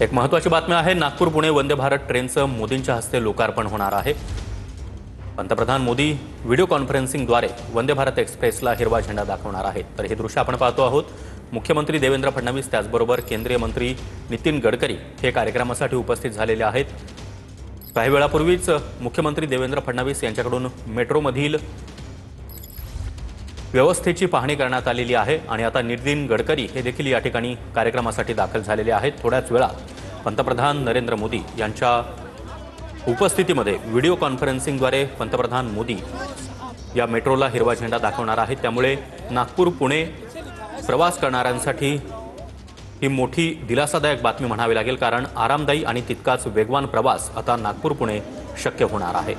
एक महत्त्वाची बातमी आहे। नागपूर पुणे वंदे भारत ट्रेनचं मोदींच्या हस्ते लोकार्पण होणार आहे। पंतप्रधान मोदी व्हिडिओ कॉन्फरन्सिंगद्वारे वंदे भारत एक्सप्रेसला हिरवा झेंडा दाखवणार आहेत। तर हे दृश्य आपण पाहतो आहोत। मुख्यमंत्री देवेंद्र फडणवीस त्याचबरोबर केंद्रीय मंत्री नितीन गडकरी हे कार्यक्रमासाठी उपस्थित झालेले आहेत। काही वेळापूर्वीच मुख्यमंत्री देवेंद्र फडणवीस यांच्याकडून मेट्रोमधील व्यवस्थेची पाहणी करण्यात आलेली आहे आणि आता नितीन गडकरी हे देखील या ठिकाणी कार्यक्रमासाठी दाखल झालेले आहेत। थोड्याच वेळात पंतप्रधान नरेंद्र मोदी यांच्या उपस्थितीमध्ये व्हिडिओ कॉन्फरन्सिंगद्वारे पंतप्रधान मोदी या मेट्रोला हिरवा झेंडा दाखवणार आहेत। त्यामुळे नागपूर पुणे प्रवास करणाऱ्यांसाठी ही मोठी दिलासादायक बातमी म्हणावी लागेल, कारण आरामदायी आणि तितकाच वेगवान प्रवास आता नागपूर पुणे शक्य होणार आहे।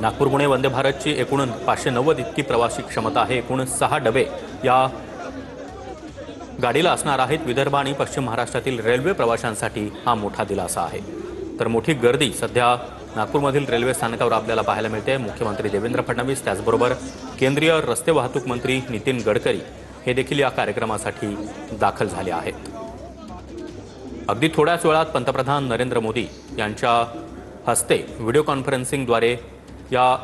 नागपूर पुणे वंदे भारतची एकूण 590 इतकी प्रवासी क्षमता आहे। एकूण 6 डबे या गाडीला असणार आहेत। विदर्भ आणि पश्चिम महाराष्ट्रातील रेल्वे प्रवाशांसाठी हा मोठा दिलासा आहे। तर मोठी गर्दी सध्या नागपूरमधील रेल्वे स्थानकावर आपल्याला पाहायला मिळते। मुख्यमंत्री देवेंद्र फडणवीस त्याचबरोबर केंद्रीय रस्ते वाहतूक मंत्री नितीन गडकरी हे देखील या कार्यक्रमासाठी दाखल झाले आहेत। अगदी थोड्याच वेळात पंतप्रधान नरेंद्र मोदी यांच्या हस्ते व्हिडिओ कॉन्फरन्सिंगद्वारे या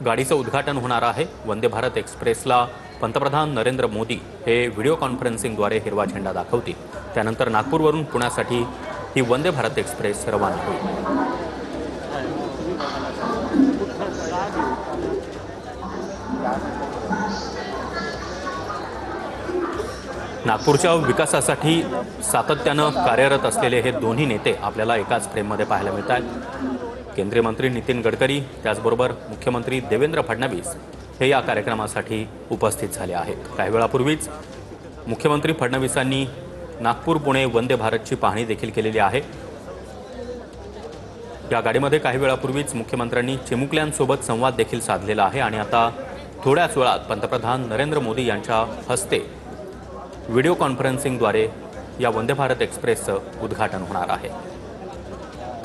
गाडीचं उद्घाटन होणार आहे। वंदे भारत एक्सप्रेसला पंतप्रधान नरेंद्र मोदी हे व्हिडिओ कॉन्फरन्सिंगद्वारे हिरवा झेंडा दाखवतील। त्यानंतर नागपूरवरून पुण्यासाठी ही वंदे भारत एक्सप्रेस रवाना होईल। नागपूरच्या विकासासाठी सातत्यानं कार्यरत असलेले हे दोन्ही नेते आपल्याला एकाच फ्रेममध्ये पाहायला मिळतात। केंद्रीय मंत्री नितीन गडकरी त्याचबरोबर मुख्यमंत्री देवेंद्र फडणवीस हे या कार्यक्रमासाठी उपस्थित झाले आहेत। काही वेळापूर्वीच मुख्यमंत्री फडणवीसांनी नागपूर पुणे वंदे भारतची पाहणी देखील केलेली आहे। या गाडीमध्ये काही वेळापूर्वीच मुख्यमंत्र्यांनी चिमुकल्यांसोबत संवाद देखील साधलेला आहे आणि आता थोड्याच वेळात पंतप्रधान नरेंद्र मोदी यांच्या हस्ते व्हिडिओ कॉन्फरन्सिंगद्वारे या वंदे भारत एक्सप्रेसचं उद्घाटन होणार आहे।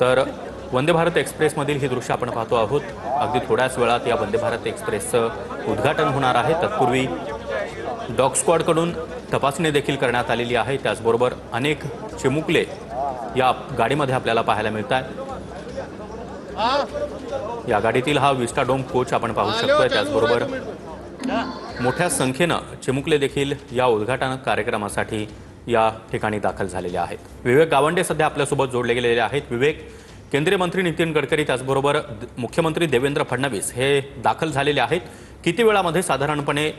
तर वंदे भारत एक्सप्रेसमधील ही दृश्य आपण पाहतो आहोत। अगदी थोड्याच वेळात या वंदे भारत एक्सप्रेसचं उद्घाटन होणार आहे। तत्पूर्वी डॉग स्क्वॉडकडून तपासणी देखील करण्यात आलेली आहे। त्याचबरोबर अनेक चिमुकले या गाडीमध्ये आपल्याला पाहायला मिळतात। या गाडीतील हा विस्टाडोम कोच आपण पाहू शकतोय। त्याचबरोबर मोठ्या संख्येनं चिमुकले देखील या उद्घाटन कार्यक्रमासाठी या ठिकाणी दाखल झालेले आहेत। विवेक गावंडे सध्या आपल्यासोबत जोडले गेलेले आहेत। विवेक, केंद्रीय मंत्री नितीन गडकरी त्याचबरोबर मुख्यमंत्री देवेंद्र फडणवीस हे दाखल झालेले आहेत। किती वेळामध्ये साधारणपणे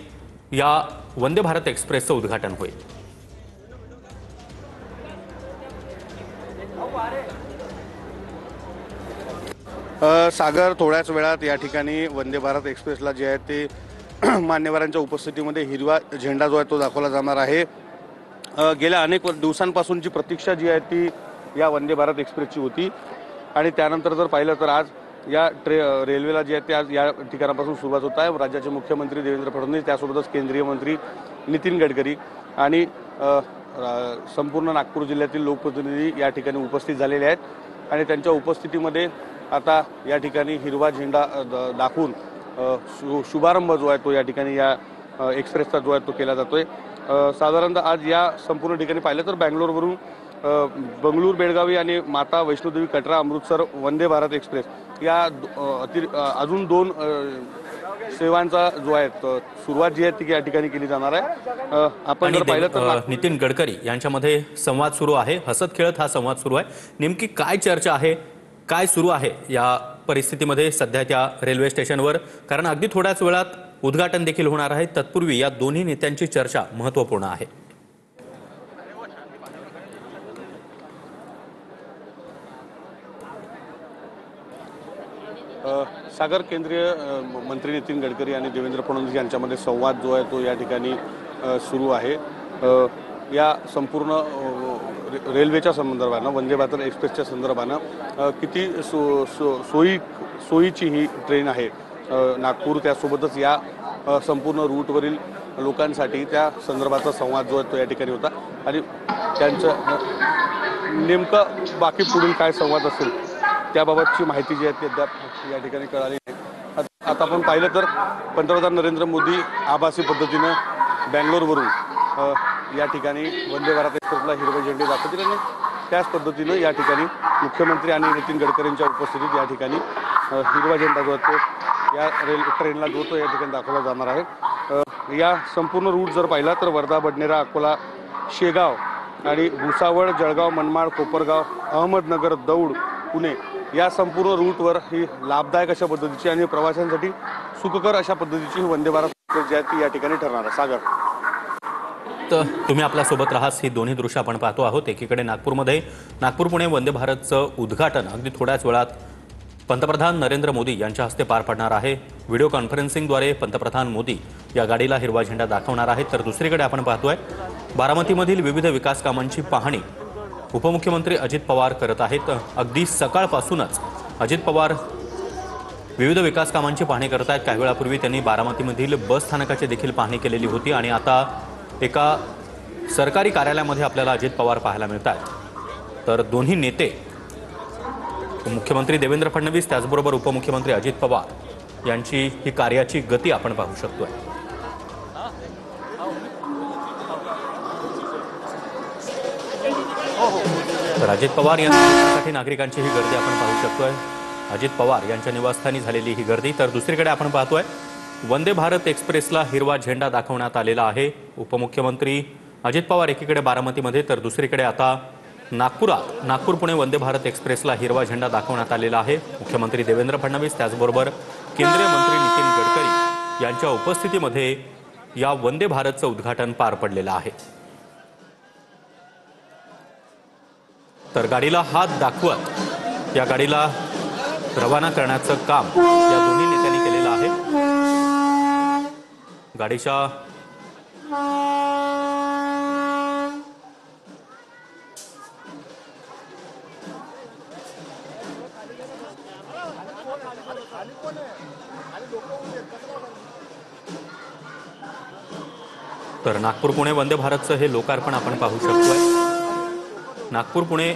या वंदे भारत एक्सप्रेसचं उद्घाटन होईल? सागर, थोड्याच वेळात या ठिकाणी वंदे भारत एक्सप्रेसला जे आहे ते मान्यवरांच्या उपस्थितीमध्ये हिरवा झेंडा जो आहे तो दाखवला जाणार आहे। गेल्या अनेक दिवसांपासूनची प्रतीक्षा जी आहे ती या वंदे भारत एक्सप्रेसची होती आणि त्यानंतर जर पाहिलं तर आज या रेल्वेला जे आहे ते आज या ठिकाणापासून सुरुवात होत आहे। राज्याचे मुख्यमंत्री देवेंद्र फडणवीस त्यासोबतच केंद्रीय मंत्री नितीन गडकरी आणि संपूर्ण नागपूर जिल्ह्यातील लोकप्रतिनिधी या ठिकाणी उपस्थित झालेले आहेत आणि त्यांच्या उपस्थितीमध्ये आता या ठिकाणी हिरवा झेंडा दाखवून शुभारंभ जो आहे तो या ठिकाणी या एक्सप्रेसचा जो आहे तो केला जातोय। साधारणतः आज या संपूर्ण ठिकाणी पाहिलं तर बँगलोरवरून बंगळूर बेळगावी आणि माता वैष्णोदेवी कटरा अमृतसर वंदे भारत एक्सप्रेस या अजून 2 सेवांचा जो आहे सुरुवात जी आहे ती या ठिकाणी केली जाणार आहे। आपण जर पाहिलं तर नितीन गडकरी यांच्यामध्ये संवाद सुरू आहे। हसत खेळत हा संवाद सुरू आहे। नेमकी काय चर्चा आहे, काय सुरू आहे या परिस्थितीमध्ये सध्या त्या रेल्वे स्टेशनवर? कारण अगदी थोड्याच वेळात उद्घाटन देखील होणार आहे। तत्पूर्वी या दोन्ही नेत्यांची चर्चा महत्त्वपूर्ण आहे। सागर, केंद्रीय मंत्री नितीन गडकरी आणि देवेंद्र फडणवीस यांच्यामध्ये संवाद जो आहे तो या ठिकाणी सुरू आहे। या संपूर्ण रेल्वेच्या संदर्भानं वंदे भारत एक्सप्रेसच्या संदर्भानं किती सोयीची ही ट्रेन आहे नागपूर, त्यासोबतच या संपूर्ण रूटवरील लोकांसाठी त्या संदर्भाचा संवाद जो आहे तो या ठिकाणी होता आणि त्यांचं नेमकं बाकी पुढील काय संवाद असेल त्याबाबतची माहिती जी आहे ती अद्याप या ठिकाणी कळाली नाही। आता आपण पाहिलं तर पंतप्रधान नरेंद्र मोदी आभासी पद्धतीनं बँगलोरवरून या ठिकाणी वंदे भारत एक्सप्रेसला हिरवे झेंडे दाखवतील आणि त्याच पद्धतीनं या ठिकाणी मुख्यमंत्री आणि नितीन गडकरींच्या उपस्थितीत या ठिकाणी हिरवा झेंडा जो आहे तो या ट्रेनला जो तो या ठिकाणी दाखवला जाणार आहे। या संपूर्ण रूट जर पाहिला तर वर्धा, बडनेरा, अकोला, शेगाव आणि भुसावळ, जळगाव, मनमाड, कोपरगाव, अहमदनगर, दौंड, पुणे या संपूर्ण रूटवर ही लाभदायक अशा पद्धतीची आणि प्रवाशांसाठी सुखकर अशा पद्धतीची वंदे भारत एक्सप्रेस जी आहे ती या ठिकाणी ठरणार आहे। सागर, तर तुम्ही आपल्यासोबत राहास ही दोन्ही दृश्य आपण पाहतो आहोत। एकीकडे नागपूरमध्ये नागपूर पुणे वंदे भारतचं उद्घाटन अगदी थोड्याच वेळात पंतप्रधान नरेंद्र मोदी यांच्या हस्ते पार पडणार आहे। व्हिडिओ कॉन्फरन्सिंगद्वारे पंतप्रधान मोदी या गाडीला हिरवा झेंडा दाखवणार आहेत। तर दुसरीकडे आपण पाहतोय बारामतीमधील विविध विकास कामांची पाहणी उपमुख्यमंत्री अजित पवार करत आहेत। अगदी सकाळपासूनच अजित पवार विविध विकास कामांची पाहणी करत आहेत। काही वेळापूर्वी त्यांनी बारामतीमधील बस स्थानकाची देखील पाहणी केलेली होती आणि आता एका सरकारी कार्यालयामध्ये आपल्याला अजित पवार पाहायला मिळत आहेत। तर दोन्ही नेते मुख्यमंत्री देवेंद्र फडणवीस त्याचबरोबर उपमुख्यमंत्री अजित पवार यांची ही कार्याची गती आपण पाहू शकतोय। तर अजित पवार यांच्यासाठी नागरिकांची ही गर्दी आपण पाहू शकतोय। अजित पवार यांच्या निवासस्थानी झालेली ही गर्दी। तर दुसरीकडे आपण पाहतोय वंदे भारत एक्सप्रेसला हिरवा झेंडा दाखवण्यात आलेला आहे। उपमुख्यमंत्री अजित पवार एकीकडे बारामतीमध्ये तर दुसरीकडे आता नागपुरात नागपूर पुणे वंदे भारत एक्सप्रेसला हिरवा झेंडा दाखवण्यात आलेला आहे। मुख्यमंत्री देवेंद्र फडणवीस त्याचबरोबर केंद्रीय मंत्री नितीन गडकरी यांच्या उपस्थितीमध्ये या वंदे भारतचं उद्घाटन पार पडलेलं आहे। तर गाडीला हात दाखवत या गाडीला रवाना करण्याचं काम या दोन्ही नेत्यांनी केलेलं आहे। गाडीच्या तर नागपूर पुणे वंदे भारतचं हे लोकार्पण आपण पाहू शकतोय। नागपूर पुणे